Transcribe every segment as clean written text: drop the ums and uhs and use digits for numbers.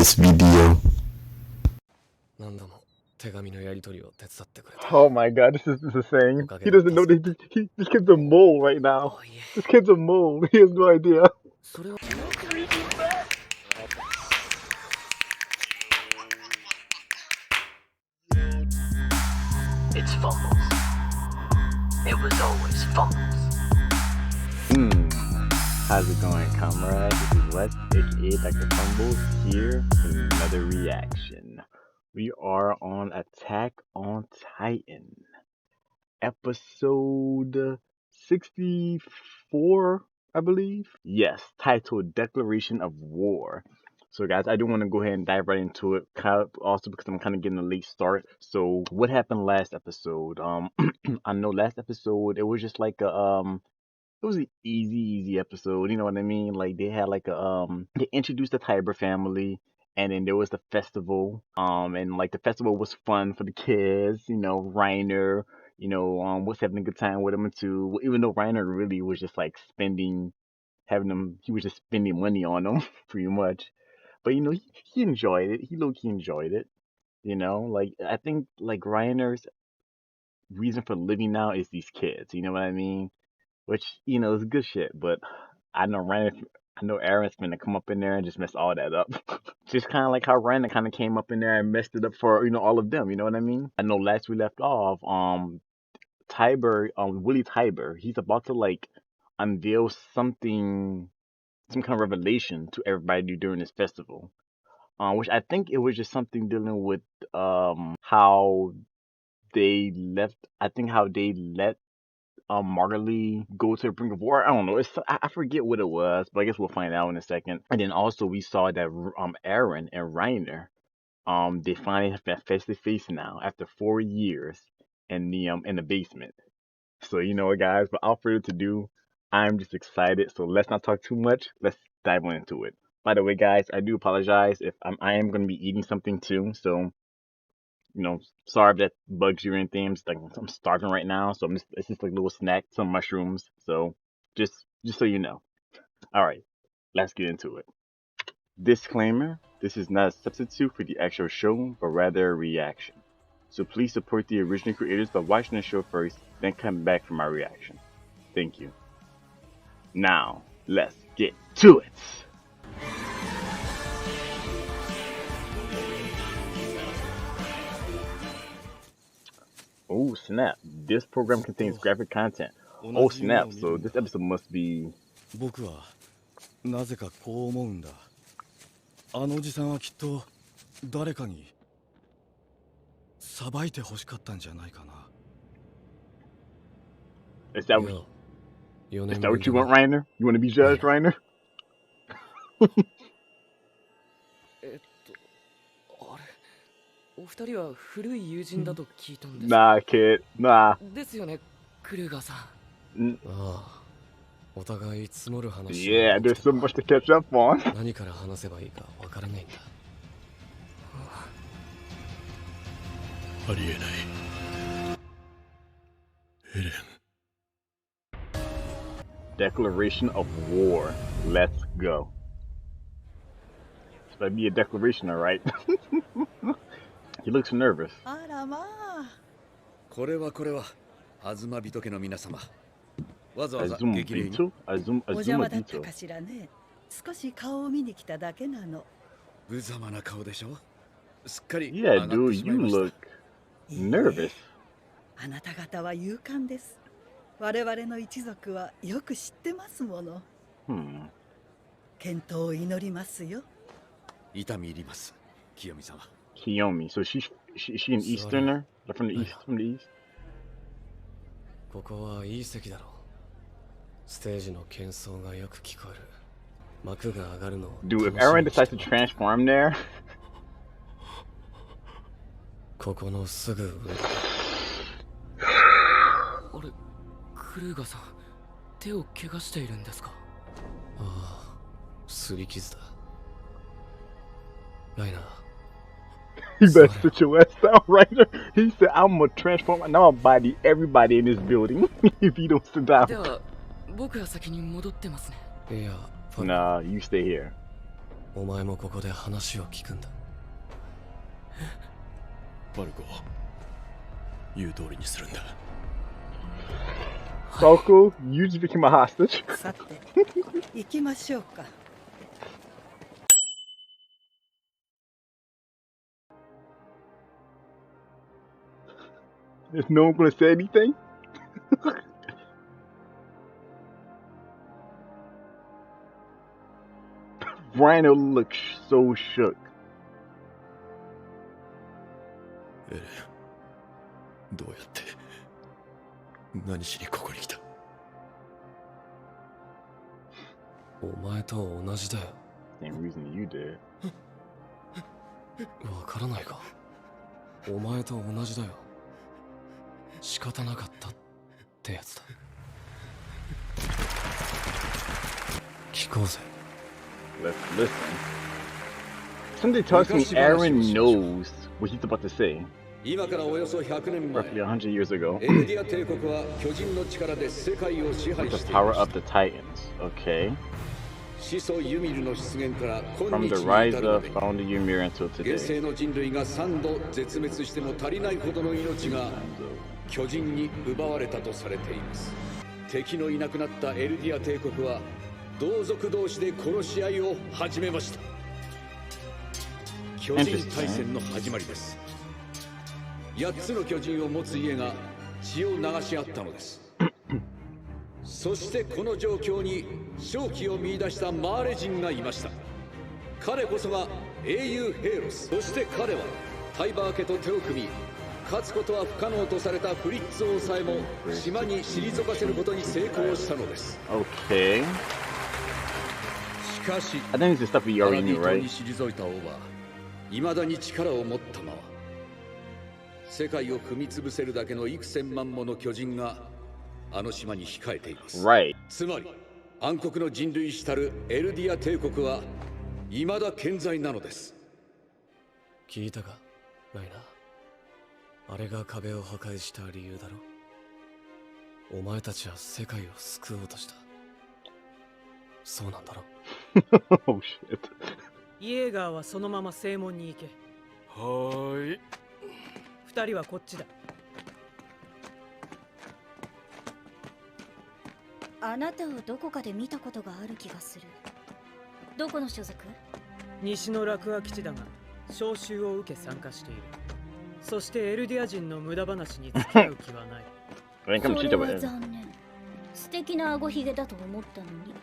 previous video. Oh my god, this is insane. He doesn't know that this kid's a mole right now. This kid's a mole. He has no idea. It's fumbles. It was always fumbles. How's it going, comrades? This is Wes, aka Dr. Fumbles, here with another reaction. We are on Attack on Titan, episode 64, I believe. Yes, titled Declaration of War. So guys, I do want to go ahead and dive right into it, also because I'm kind of getting a late start. So what happened last episode? I know last episode it was just like a it was an easy episode, you know what I mean? Like they had like a they introduced the Tiber family, and then there was the festival. And like the festival was fun for the kids, you know, Reiner, was having a good time with them too. Even though Reiner really was just like he was just spending money on them pretty much. But he enjoyed it. He low-key enjoyed it. Like I think like Reiner's reason for living now is these kids, you know what I mean? Which, is good shit, but I know Aaron's gonna come up in there and just mess all that up. Just kind of like how Reiner kind of came up in there and messed it up for, all of them, you know what I mean? I know last we left off, Willie Tiber, he's about to like unveil some kind of revelation to everybody during this festival. Which I think it was just something dealing with how they let Marley go to the brink of war. I don't know. I forget what it was, but I guess we'll find out in a second. And then also we saw that Aaron and Reiner they finally have face to face now after 4 years in the basement. So what, guys, without further ado, I'm just excited. So let's not talk too much. Let's dive on into it. By the way, guys, I do apologize if I am going to be eating something too. So sorry if that bugs you or anything. I'm starving right now, so it's just like a little snack, some mushrooms. So just so you know. All right, let's get into it. Disclaimer: this is not a substitute for the actual show, but rather a reaction. So please support the original creators by watching the show first, then come back for my reaction. Thank you. Now, let's get to it. Oh snap, this program contains graphic content. Oh snap, so this episode must be... 僕はなぜかこう思うんだ。あのおじさんはきっと誰かに裁いて欲しかったんじゃないかな。Is that what you want, Reiner? You want to be judged, Reiner? お二人は古い友人だと聞いたんです。Nah, kid. Nah. ですよね、クルーガーさん。ああ、お互い積もる話。Yeah, there's so much to catch up on. 何から話せばいいかわからないんだ。ありえない。エレン。Declaration of war. Let's go. This might be a declaration, alright? He looks nervous. あらまあ。これは東人家の皆様。わざわざ Azuma 激励に。 Bito? お Azuma 邪魔だった Bito. かしらね。少し顔を見に来ただけなの。無様な顔でしょ。すっかり Yeah, 上がって dude, しまい you ました。 look nervous. あなた方は勇敢です。我々の一族はよく知ってますもの。健闘を祈りますよ。痛み入ります。清美様。 Kiyomi. So she an Easterner? From the East? ここはいい席だろう。ステージの喧騒がよく聞こえる。幕が上がるのを。Dude, if Aaron decides to transform there. ここのすぐ上。あれ、クルーガーさん、手を怪我しているんですか？ああ、擦り傷だ。ライナー。 You better sit your ass down, Reiner. He said, I'm gonna transform. Now I'm gonna body everybody in this building if you don't sit down. では、僕は先に戻ってますね。いや、Nah, you stay here. お前もここで話を聞くんだ。パルコ、言う通りにするんだ。Falco, you just became a hostage. さて行きましょうか。Is no one gonna say anything? Rhino looks so shook. エレン、どうやって何しにここに来た？お前と同じだよ。 Same reason you did. わからないか。お前と同じだよ。仕方なかったってやつだ。聞こうぜ。 Let's listen. Something tells me Aaron knows what he's about to say. 今からおよそ100年前、 Roughly 100 years ago. エルディア帝国は巨人の力で世界を支配 The していま power し of た。 the Titans. Okay. 始祖ユミルの出現から今 From 日 the に rise 至るま of でに、 Founder Ymir until 現 today. 世の人類が3度絶滅しても足りないほどの命が巨人に奪われたとされています。敵のいなくなったエルディア帝国は同族同士で殺し合いを始めました。巨人大戦の始まりです。8つの巨人を持つ家が血を流し合ったのです。そしてこの状況に勝機を見出したマーレ人がいました。彼こそが英雄ヘイロス。そして彼はタイバー家と手を組み、勝つことは不可能とされたフリッツ王さえも島に退かせることに成功したのです。 Okay. しかし I think this is stuff we ア already ラデ knew, ィ島 right? に退いた王は未だに力を持ったまま、世界を踏み潰せるだけの幾千万もの巨人があの島に控えています。 Right. つまり暗黒の人類史たるエルディア帝国は未だ健在なのです。聞いたか、ライナー。あれが壁を破壊した理由だろ。お前たちは世界を救おうとした。そうなんだろ。Oh shit. イエーガーはそのまま正門に行け。はーい。二人はこっちだ。あなたをどこかで見たことがある気がする。どこの所属？西の楽ア基地だが招集を受け参加している。そしてエルディア人の無駄話に付き合う気はない。 When it そ comes to れ cheetah は with 残念。素敵な顎ひげだと思ったのに。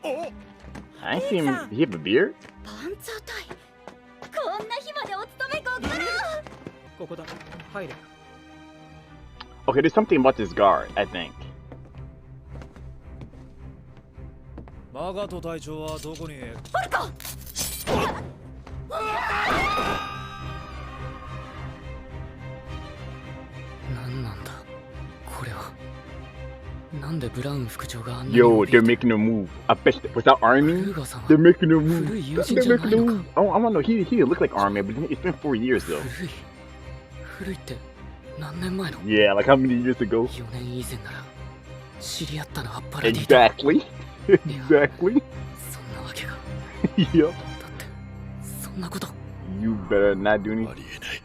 I ain't seen him. He have a beard? パンツァー隊。こんな日までお勤めご苦労。ここだ。入れ。 Okay, there's something about this guard, I think. マガト隊長はどこに？パルコ。なんなんだこれは。なんでブラウン副長があんなに Yo, 怯え they're て making a move. I bet with that army, ルーガーさんは they're making a move. 古い友 They're 人じゃ making ない a の move. か。 Oh, I don't know. He didn't look like army, but it's been 4 years though. 古いって何年前の？ Yeah, like how many years ago? 4年以前なら知り合ったのはパラディだ。 Exactly. Exactly. そんなわけが。 Yep. だってそんなこと You better not do あ anything. りえない。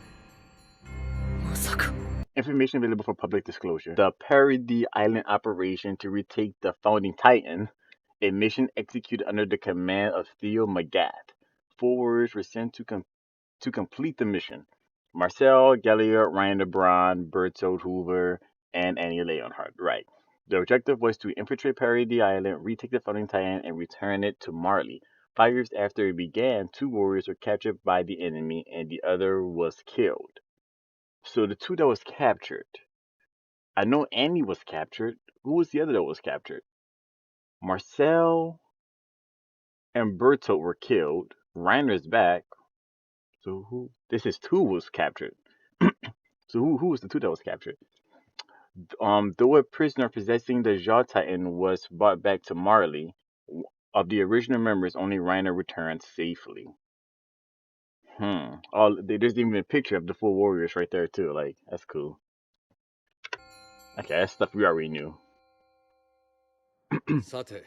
まさか。 Information available for public disclosure. The Parody Island operation to retake the founding Titan, a mission executed under the command of Theo Magath. 4 warriors were sent to complete the mission. Marcel, Galliard, Ryan DeBron, Bertold Hoover, and Annie Leonhardt. Right. The objective was to infiltrate Parody Island, retake the founding Titan, and return it to Marley. 5 years after it began, 2 warriors were captured by the enemy, and the other was killed. So the 2 that was captured, I know Annie was captured. Who was the other that was captured? Marcel and Bertolt were killed. Reiner's back. So who? This is 2 was captured. So who was the 2 that was captured? Though a prisoner possessing the Jaw Titan was brought back to Marley, of the original members, only Reiner returned safely. Oh, there's even a picture of the 4 warriors right there too. Like, that's cool. Okay, that's stuff we already knew. さて、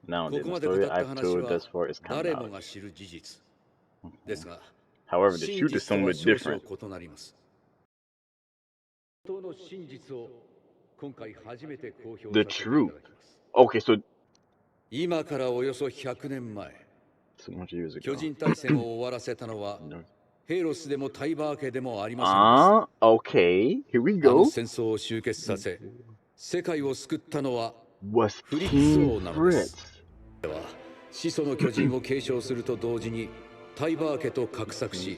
Now こ then, こ the まで語っ story た I've 話 told は thus far is common 誰もが knowledge. 知る事実ですが、 However, the 真 truth is 実とは somewhat 少 different. 々異なります。本当の真実を今回初めて公表 The させていた truth. だきます。 Okay, so 今からおよそ100年前、 so much years 巨 ago. 人大戦を終わらせたのは No. ヘイロスでもタイバー家でもありませんでした。 Okay, here we あの go. 戦争を終結させ、世界を救ったのは Was フリッツ King 王なのです。 Fritz. では、始祖の巨人を継承すると同時にタイバー家と画策し、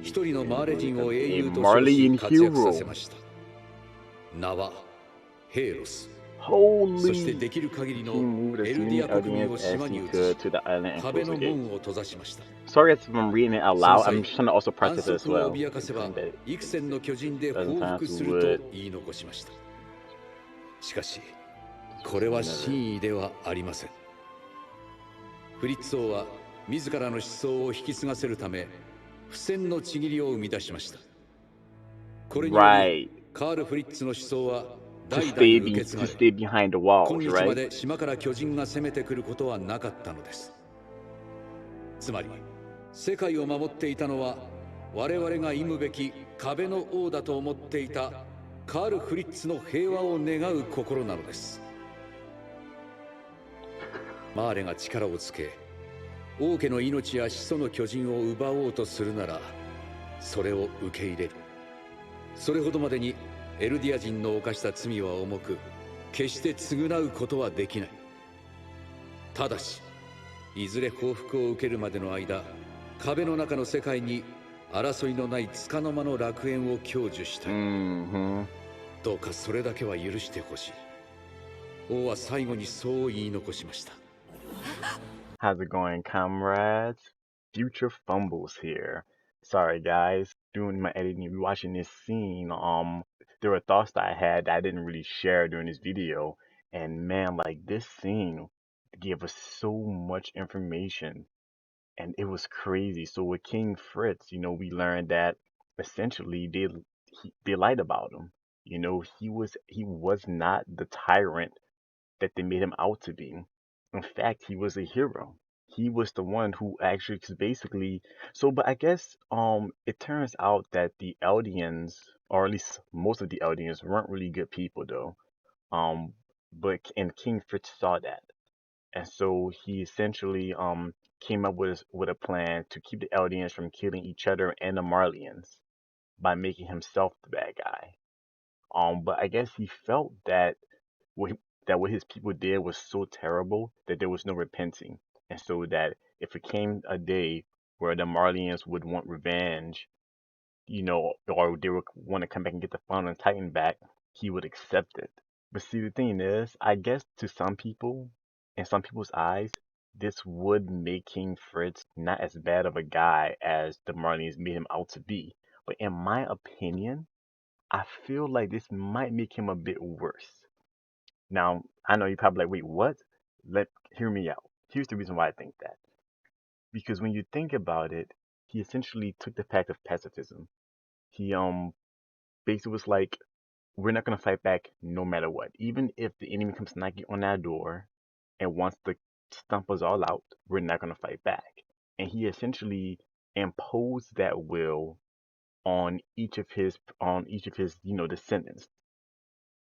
一人のマーレ人を英雄と称し活躍させました。名はヘイロス。そしてできる限りのエルディア国民を島に移し、壁の門を閉ざしました。 Sorry if I'm reading it out loud. I'm just trying to also 安 practice it as 息を well. 脅かせば Something that 幾千の巨人で報復すると言い残しました。しかし、これは真意ではありません。フリッツ王は自らの思想を引き継がせるため、不戦のちぎりを生み出しました。これにより、 Right. カール・フリッツの思想は To 代々 stay, 受け継が to れ、 stay behind the 今 walls, 日ま right? で島から巨人が攻めてくることはなかったのです。つまり、世界を守っていたのは我々が忌むべき壁の王だと思っていたカール・フリッツの平和を願う心なのです。マーレが力をつけ、王家の命や始祖の巨人を奪おうとするなら、それを受け入れる。それほどまでにエルディア人の犯した罪は重く、決して償うことはできない。ただし、いずれ報復を受けるまでの間、壁の中の世界に争いのない束の間の楽園を享受したい。どうかそれだけは許してほしい。王は最後にそう言い残しました。 How's it going, comrades? Future Fumbles here. Sorry, guys. Doing my editing, watching this scene, there were thoughts that I had that I didn't really share during this video. And man, like this scene gave us so much information. And it was crazy. So with King Fritz, you know, we learned that essentially they lied about him. You know, he was not the tyrant that they made him out to be. In fact, he was a hero. He was the one who actually, cause basically, so, but I guess, it turns out that the Eldians, or at least most of the Eldians, weren't really good people though. And King Fritz saw that, and so he essentially, came up with a plan to keep the Eldians from killing each other and the Marlians by making himself the bad guy. But I guess he felt that what his people did was so terrible that there was no repenting. And so that if it came a day where the Marlians would want revenge, you know, or they would want to come back and get the Fawn and Titan back, he would accept it. But see, the thing is, I guess to some people, in some people's eyes, this would make King Fritz not as bad of a guy as the Marlians made him out to be. But in my opinion, I feel like this might make him a bit worse. Now, I know you're probably like, wait, what? Hear me out. Here's the reason why I think that. Because when you think about it, he essentially took the path of pacifism. He basically was like, we're not gonna fight back no matter what. Even if the enemy comes knocking on our door and wants to stomp us all out, we're not gonna fight back. And he essentially imposed that will on each of his descendants.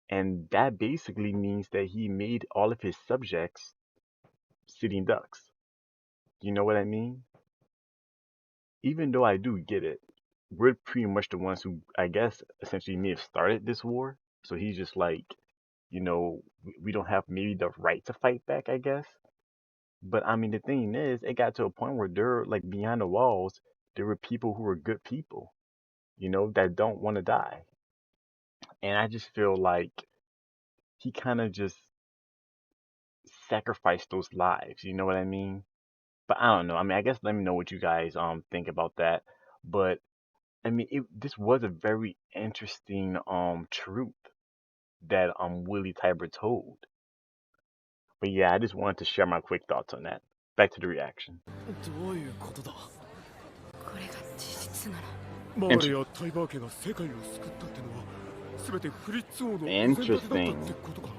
And that basically means that he made all of his subjects sitting ducks. You know what I mean? Even though I do get it, we're pretty much the ones who, I guess, essentially may have started this war. So he's just like, you know, we don't have maybe the right to fight back, I guess. But I mean, the thing is, it got to a point where they're like behind the walls, there were people who were good people, you know, that don't want to die. And I just feel like he kind of just sacrificed those lives. You know what I mean? But I don't know. I mean, I guess let me know what you guys think about that. But I mean, this was a very interesting truth that Willie Tiber told. But yeah, I just wanted to share my quick thoughts on that. Back to the reaction. どういうことだ。これが事実ならマーレやタイバー家が世界を救ったってのは全てフリッツ王のお膳立てだったってことか。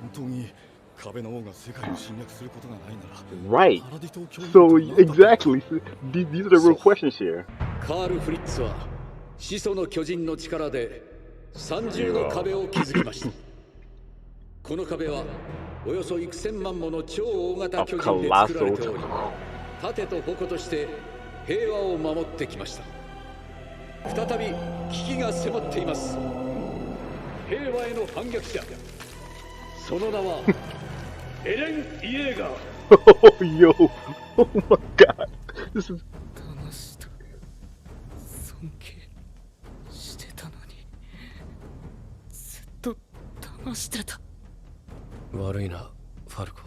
本当に Right. So exactly. These are the real questions here. カール・フリッツは始祖の巨人の力で三重の壁を築きました。この壁はおよそ幾千万もの超大型巨人で作られており、盾と矛として平和を守ってきました。再び危機が迫っています。平和への反逆者、その名はエレン・イエーガー。Oh yo, oh my god, this is. 騙した尊敬してたのにずっと騙してた。悪いな、ファルコ。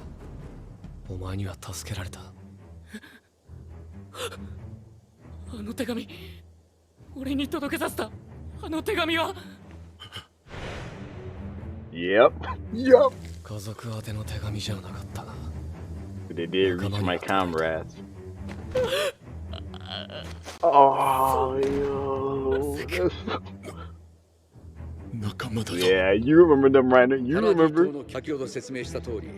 お前には助けられた。あの手紙、俺に届けさせたあの手紙は。Yep. Yep. 家族宛ての手紙じゃなかったな。They did reach my comrades. Oh, yo. Yeah, you remember them, Reiner. You remember. 先ほど説明した通り、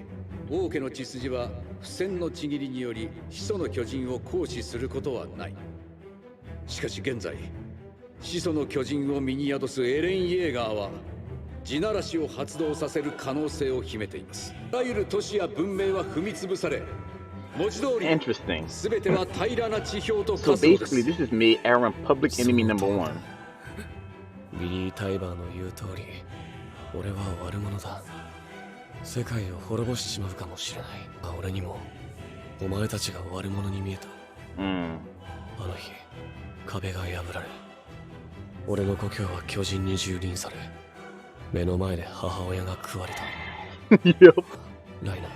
王家の血筋は不戦のちぎりにより始祖の巨人を行使することはない。しかし現在、始祖の巨人を身に宿すエレン・イエーガーは地ならしを発動させる可能性を秘めています。いわゆる都市や文明は踏み潰され、文字通り全ては平らな地表と化すのです。So basically, this has made Aaron public enemy number one. ビリー・タイバーの言う通り、俺は悪者だ。世界を滅ぼしちまうかもしれない。俺にもお前たちが悪者に見えた。あの日、壁が破られ、俺の故郷は巨人に蹂躙され、目の前で母親が食われた。Yep. ライナ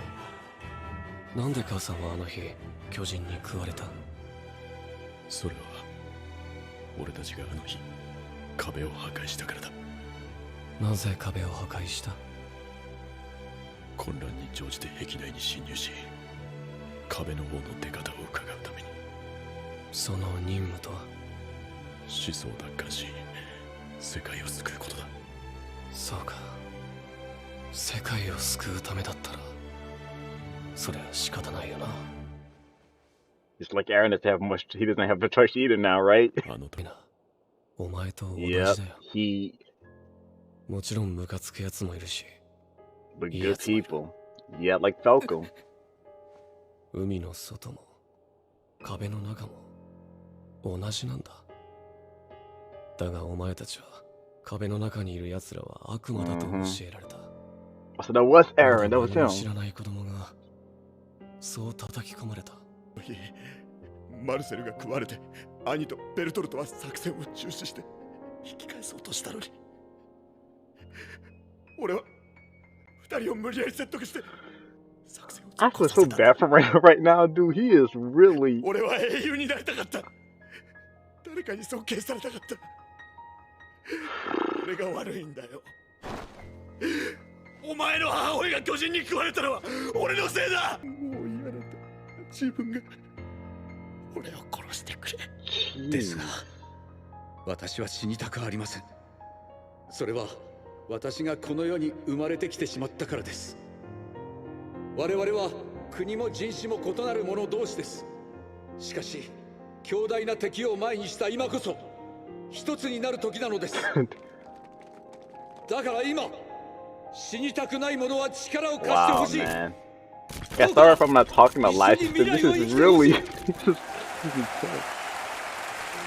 ー、なんで母さんはあの日巨人に食われた？それは俺たちがあの日壁を破壊したからだ。なぜ壁を破壊した？混乱に乗じて壁内に侵入し、壁の王の出方を伺うために。その任務とは？始祖を奪還し、世界を救うことだ。そうか。世界を救うためだったら、それは仕方ないよな。It's like Aaron doesn't have much. He doesn't have a choice either now, right? お前と同じだよ。He. もちろんムカつくやつもいるし。But good people. Yeah, like Falco. 海の外も壁の中も同じなんだ。だがお前たちは壁の中にいる奴らは悪魔だと教えられた。So that was Aaron. That was him. 知らない子供がそう叩き込まれた。マルセルが食われて、兄とベルトルトは作戦を中止して引き返そうとしたのに、俺は二人を無理やり説得して作戦を I feel so bad for right now, dude. He is really. 俺は英雄になりたかった。誰かに尊敬されたかった。俺が悪いんだよ。お前の母親が巨人に食われたのは俺のせいだ。もう嫌なんだ。自分が俺を殺してくれ。ですが、私は死にたくありません。それは私がこの世に生まれてきてしまったからです。我々は国も人種も異なる者同士です。しかし強大な敵を前にした今こそ一つになる時なのです。だから今、死にたくない者は力を貸してほしい。Man. Yeah, sorry if I'm not talking a lot. This is really.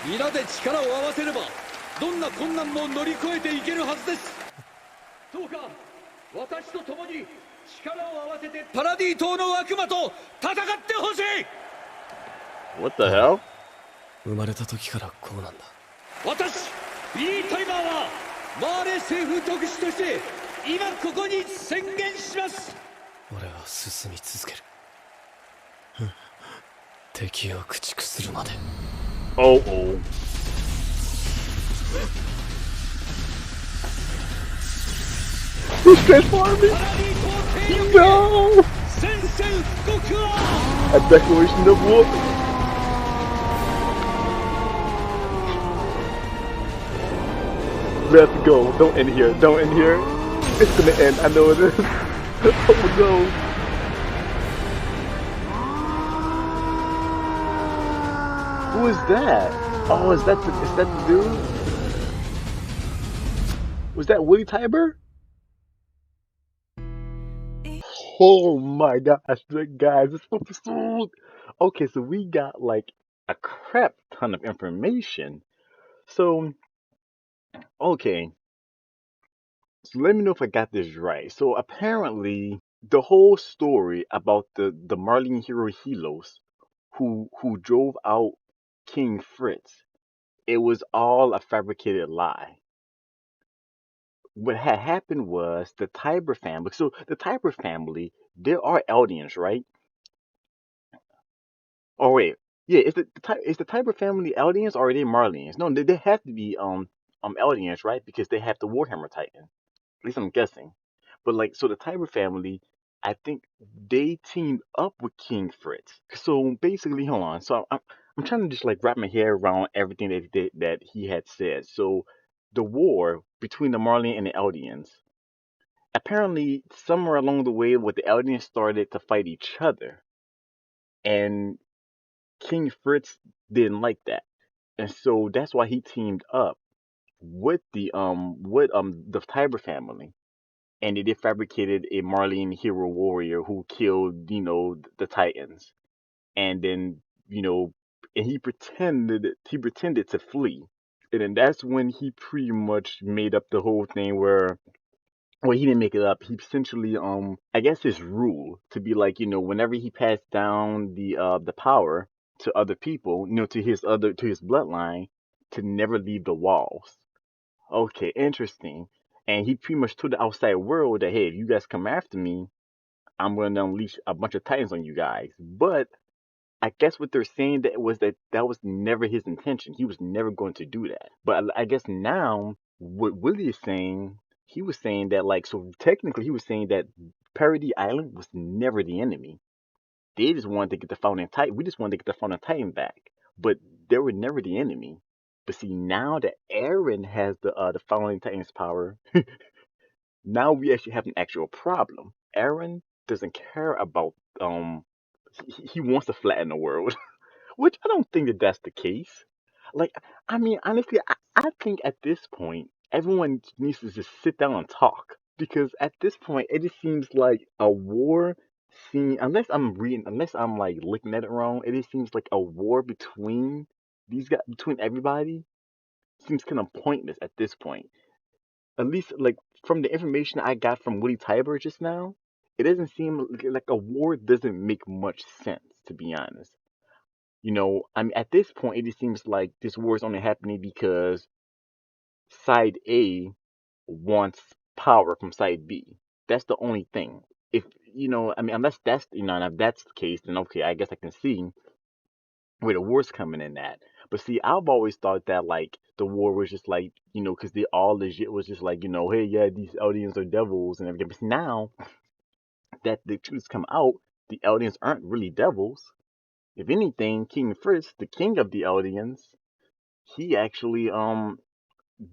皆で力を合わせればどんな困難も乗り越えていけるはずです。どうか私と共に力を合わせてパラディ島の悪魔と戦ってほしい。 What the hell? 生まれた時からこうなんだ。私ビリー・タイマーはマーレ政府特使として今ここに宣言します。俺は進み続ける。敵を駆逐するまで。Oh, oh. He's transforming! No! A declaration of war! We have to go. Don't end here. Don't end here. It's gonna end. I know it is. Oh no. Who is that? Oh, is that the dude? Was that Willie Tiber? Oh my gosh, guys, this episode. Okay, so we got like a crap ton of information. So, okay, so let me know if I got this right. So apparently, the whole story about the Marleyan hero Helos, who drove out King Fritz, it was all a fabricated lie. What had happened was the Tiber family. So the Tiber family, there are Eldians, right? Oh wait, yeah. Is the Tiber family Eldians or are they Marleyans? No, they have to be Eldians, right? Because they have the Warhammer Titan. At least I'm guessing. But like, so the Tiber family, I think they teamed up with King Fritz. So basically, hold on. So I'm trying to just like wrap my head around everything that he had said. So the war between the Marleyan and the Eldians. Apparently, somewhere along the way, what the Eldians started to fight each other, and King Fritz didn't like that, and so that's why he teamed up with the Tiber family, and they fabricated a Marleyan hero warrior who killed the Titans, and then and he pretended to flee, and then that's when he pretty much made up the whole thing where. Well, he didn't make it up. He essentially, I guess his rule to be like, whenever he passed down the power to other people, to his bloodline, to never leave the walls. Okay, interesting. And he pretty much told the outside world that, hey, if you guys come after me, I'm going to unleash a bunch of titans on you guys. But I guess what they're saying that was never his intention. He was never going to do that. But I guess now what Willie is saying, he was saying that like so technically he was saying that Parody Island was never the enemy. They just wanted to get the Founding Titan. We just wanted to get the Founding Titan back. But they were never the enemy. But see now that Aaron has the Founding Titan's power, now we actually have an actual problem. Aaron doesn't care about he wants to flatten the world. Which I don't think that that's the case. Like, I mean, honestly, I think at this point, everyone needs to just sit down and talk. Because at this point, it just seems like a war scene, unless I'm like looking at it wrong, it just seems like a war between these guys, between everybody, seems kind of pointless at this point. At least, like, from the information I got from Woody Tiber just now, it doesn't seem like a war doesn't make much sense, to be honest. I mean, at this point, it just seems like this war is only happening because side A wants power from side B. That's the only thing. I mean, unless if that's the case, then okay, I guess I can see where the war's coming in at. But see, I've always thought that like the war was just like, because they all legit was just like, hey, yeah, these Eldians are devils and everything. But see, now that the truth's come out, the Eldians aren't really devils. If anything, King Fritz, the king of the Eldians, he actually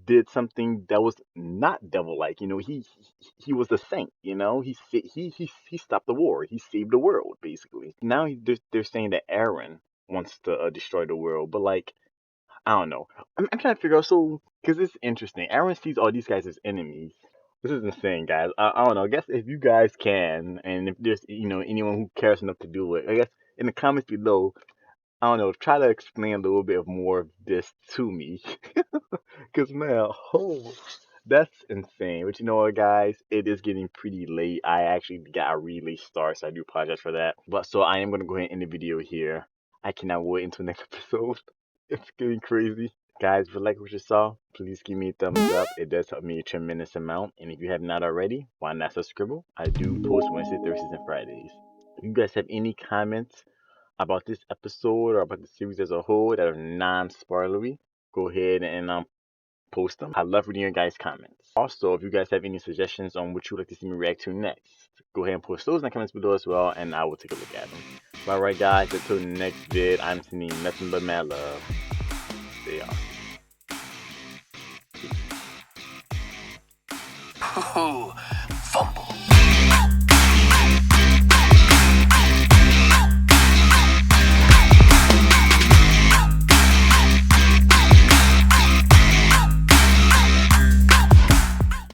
did something that was not devil-like. He was a saint. He stopped the war. He saved the world basically. Now they're saying that Aaron wants to destroy the world, but like I don't know. I'm trying to figure out because it's interesting. Aaron sees all these guys as enemies. This is insane, guys. I don't know. I guess if you guys can, and if there's anyone who cares enough to do it, I guess in the comments below, I don't know, try to explain a little bit more of this to me. Because, man, that's insane. But you know what, guys? It is getting pretty late. I actually got a really late start, so I do apologize for that. But so I am going to go ahead and end the video here. I cannot wait until next episode. It's getting crazy. Guys, if you like what you saw, please give me a thumbs up. It does help me a tremendous amount. And if you have not already, why not subscribe? I do post Wednesdays, Thursdays, and Fridays. If you guys have any comments about this episode or about the series as a whole that are non-spoilery, go ahead and post them. I love reading your guys' comments. Also, if you guys have any suggestions on what you would like to see me react to next, go ahead and post those in the comments below as well, and I will take a look at them. So, alright guys, until the next vid, I'm sending nothing but mad love. Stay awesome. Ooh,